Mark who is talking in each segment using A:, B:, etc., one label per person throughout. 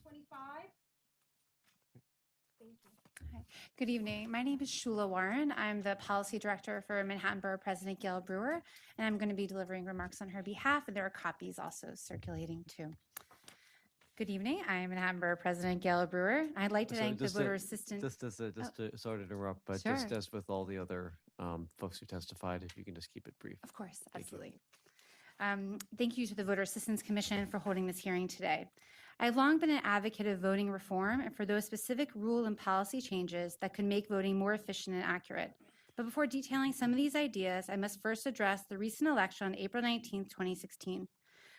A: 25. Thank you.
B: Hi. Good evening. My name is Shula Warren. I'm the Policy Director for Manhattan Borough President Gail Brewer, and I'm going to be delivering remarks on her behalf, and there are copies also circulating too. Good evening. I am Manhattan Borough President Gail Brewer. I'd like to thank the voter assistant.
C: Sorry to interrupt, but
B: Sure.
C: just as with all the other folks who testified, if you can just keep it brief.
B: Of course,
C: Thank you.
B: absolutely. Thank you to the Voter Assistance Commission for holding this hearing today. I've long been an advocate of voting reform and for those specific rule and policy changes that could make voting more efficient and accurate. But before detailing some of these ideas, I must first address the recent election on April 19, 2016.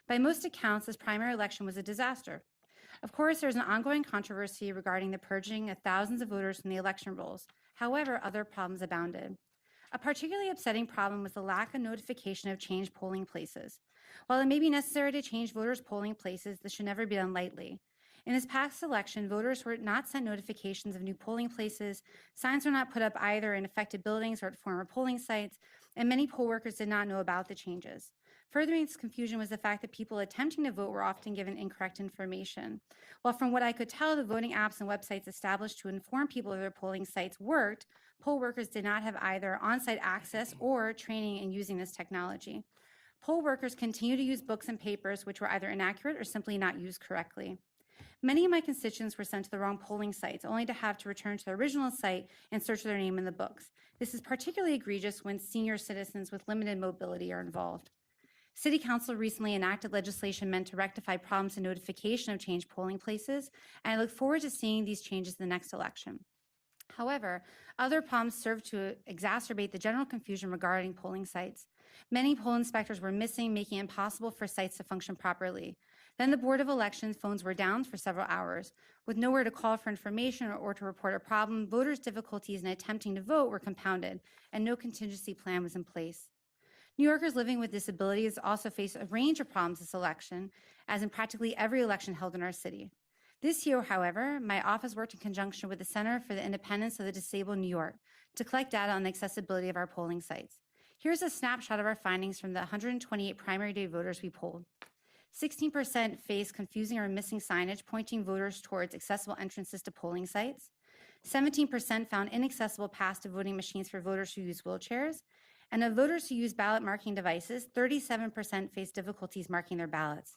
B: By most accounts, this primary election was a disaster. Of course, there's an ongoing controversy regarding the purging of thousands of voters from the election rolls. However, other problems abounded. A particularly upsetting problem was the lack of notification of changed polling places. While it may be necessary to change voters' polling places, this should never be done lightly. In this past election, voters were not sent notifications of new polling places, signs were not put up either in affected buildings or at former polling sites, and many poll workers did not know about the changes. Furthering this confusion was the fact that people attempting to vote were often given incorrect information. While from what I could tell, the voting apps and websites established to inform people of their polling sites worked, poll workers did not have either on-site access or training in using this technology. Poll workers continue to use books and papers which were either inaccurate or simply not used correctly. Many of my constituents were sent to the wrong polling sites, only to have to return to the original site and search their name in the books. This is particularly egregious when senior citizens with limited mobility are involved. City Council recently enacted legislation meant to rectify problems in notification of changed polling places, and I look forward to seeing these changes in the next election. However, other problems served to exacerbate the general confusion regarding polling sites. Many poll inspectors were missing, making it impossible for sites to function properly. Then the Board of Elections phones were down for several hours. With nowhere to call for information or to report a problem, voters' difficulties in attempting to vote were compounded, and no contingency plan was in place. New Yorkers living with disabilities also face a range of problems this election, as in practically every election held in our city. This year, however, my office worked in conjunction with the Center for the Independence of the Disabled in New York to collect data on the accessibility of our polling sites. Here's a snapshot of our findings from the 128 primary day voters we polled. 16% faced confusing or missing signage pointing voters towards accessible entrances to polling sites. 17% found inaccessible paths to voting machines for voters who use wheelchairs. And of voters who use ballot marking devices, 37% faced difficulties marking their ballots.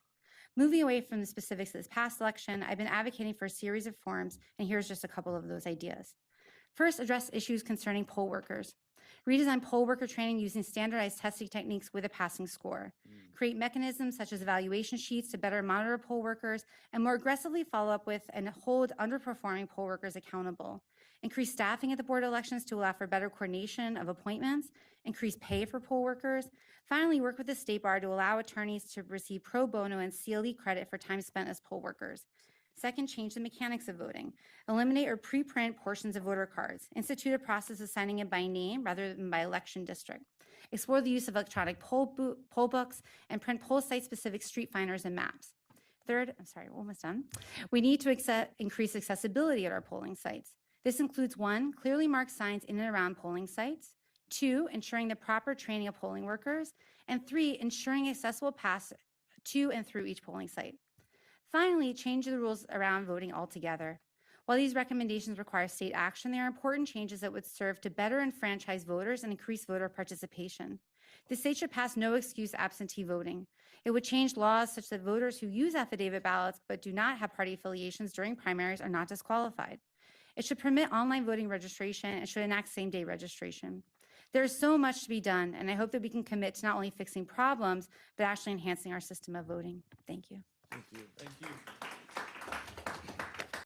B: Moving away from the specifics of this past election, I've been advocating for a series of reforms, and here's just a couple of those ideas. First, address issues concerning poll workers. Redesign poll worker training using standardized testing techniques with a passing score. Create mechanisms such as evaluation sheets to better monitor poll workers and more aggressively follow up with and hold underperforming poll workers accountable. Increase staffing at the Board of Elections to allow for better coordination of appointments. Increase pay for poll workers. Finally, work with the State Bar to allow attorneys to receive pro bono and CLE credit for time spent as poll workers. Second, change the mechanics of voting. Eliminate or pre-print portions of voter cards. Institute a process of signing it by name rather than by election district. Explore the use of electronic poll books and print poll site-specific street finders and maps. Third, almost done. We need to increase accessibility at our polling sites. This includes 1, clearly marked signs in and around polling sites. 2, ensuring the proper training of polling workers. And 3, ensuring accessible paths to and through each polling site. Finally, change the rules around voting altogether. While these recommendations require state action, they are important changes that would serve to better enfranchise voters and increase voter participation. The state should pass no excuse absentee voting. It would change laws such that voters who use affidavit ballots but do not have party affiliations during primaries are not disqualified. It should permit online voting registration and should enact same-day registration. There is so much to be done, and I hope that we can commit to not only fixing problems, but actually enhancing our system of voting. Thank you.
C: Thank you. Thank you.